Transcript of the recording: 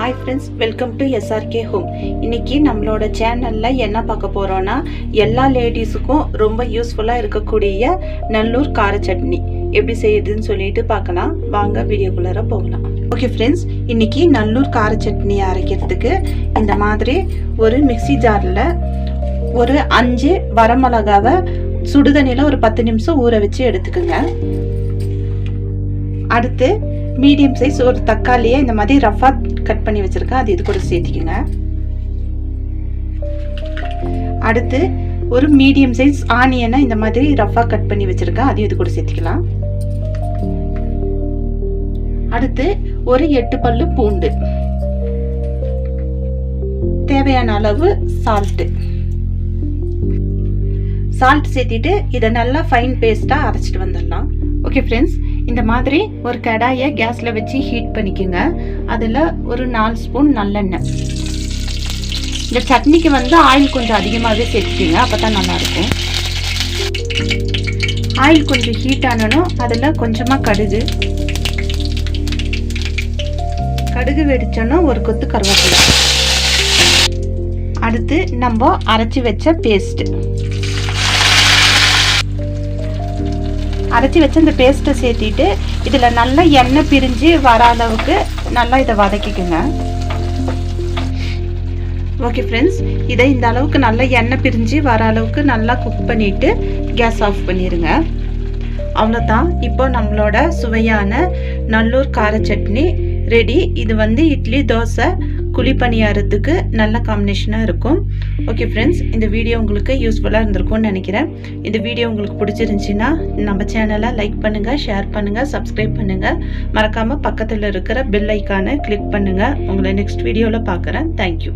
Hi friends, welcome to SRK home. இன்னைக்கு நம்மளோட சேனலில் என்ன பார்க்க போகிறோன்னா, எல்லா லேடிஸுக்கும் ரொம்ப யூஸ்ஃபுல்லாக இருக்கக்கூடிய நல்லூர் கார சட்னி எப்படி செய்யுதுன்னு சொல்லிட்டு பார்க்கலாம். வாங்க வீடியோக்குள்ளார போகலாம். ஓகே ஃப்ரெண்ட்ஸ், இன்னைக்கு நல்லூர் கார சட்னி அரைக்கிறதுக்கு இந்த மாதிரி ஒரு மிக்சி ஜாரில் ஒரு 5 வரமிளகாவை சுடுதண்ணியில் ஒரு 10 நிமிஷம் ஊற வச்சு எடுத்துக்குங்க. அடுத்து மீடியம் சைஸ் ஒரு தக்காளியை இந்த மாதிரி ரஃபா கட் பண்ணி வச்சிருக்கேன், அது இது கூட சேர்த்திக்குங்க. அடுத்து ஒரு மீடியம் சைஸ் ஆனியனை இந்த மாதிரி ரஃபா கட் பண்ணி வச்சிருக்கேன், அது இது கூட சேர்த்திக்கலாம். அடுத்து ஒரு 8 பல்லு பூண்டு, தேவையான அளவு சால்ட் சேர்த்திட்டு இதை நல்லா ஃபைன் பேஸ்டா அரைச்சிட்டு வந்துடலாம். ஓகே ஃப்ரெண்ட்ஸ், இந்த மாதிரி ஒரு கடாயை கேஸில் வச்சு ஹீட் பண்ணிக்கோங்க. அதில் ஒரு 4 ஸ்பூன் நல்லெண்ணெய். இந்த சட்னிக்கு ஆயில் கொஞ்சம் அதிகமாகவே சேர்த்துக்கோங்க, அப்போ தான் நல்லாயிருக்கும். ஆயில் கொஞ்சம் ஹீட் ஆனணும், அதில் கொஞ்சமாக கடுகு வெடிச்சோன்னா ஒரு கொத்து கருவேப்பிலை. அடுத்து நம்ம அரைச்சி வச்ச இந்த பேஸ்ட்டை சேர்த்திட்டு இதில் நல்லா எண்ணெய் பிரிஞ்சு வர அளவுக்கு நல்லா இதை வதக்கிக்குங்க. ஓகே ஃப்ரெண்ட்ஸ், இதை இந்த அளவுக்கு நல்லா எண்ணெய் பிரிஞ்சு வர அளவுக்கு நல்லா குக் பண்ணிவிட்டு கேஸ் ஆஃப் பண்ணிடுங்க. அவ்வளோதான், இப்போ நம்மளோட சுவையான நல்லூர் கார சட்னி ரெடி. இது இட்லி, தோசை, குழி பணியாரத்துக்கு நல்ல காம்பினேஷனாக இருக்கும். ஓகே ஃப்ரெண்ட்ஸ், இந்த வீடியோ உங்களுக்கு யூஸ்ஃபுல்லாக இருந்திருக்கும்னு நினைக்கிறேன். இந்த வீடியோ உங்களுக்கு பிடிச்சிருந்துச்சின்னா நம்ம சேனலை லைக் பண்ணுங்கள், ஷேர் பண்ணுங்கள், சப்ஸ்கிரைப் பண்ணுங்கள். மறக்காமல் பக்கத்தில் இருக்கிற பெல் ஐக்கானை கிளிக் பண்ணுங்கள். உங்களை நெக்ஸ்ட் வீடியோவில் பார்க்குறேன். தேங்க்யூ.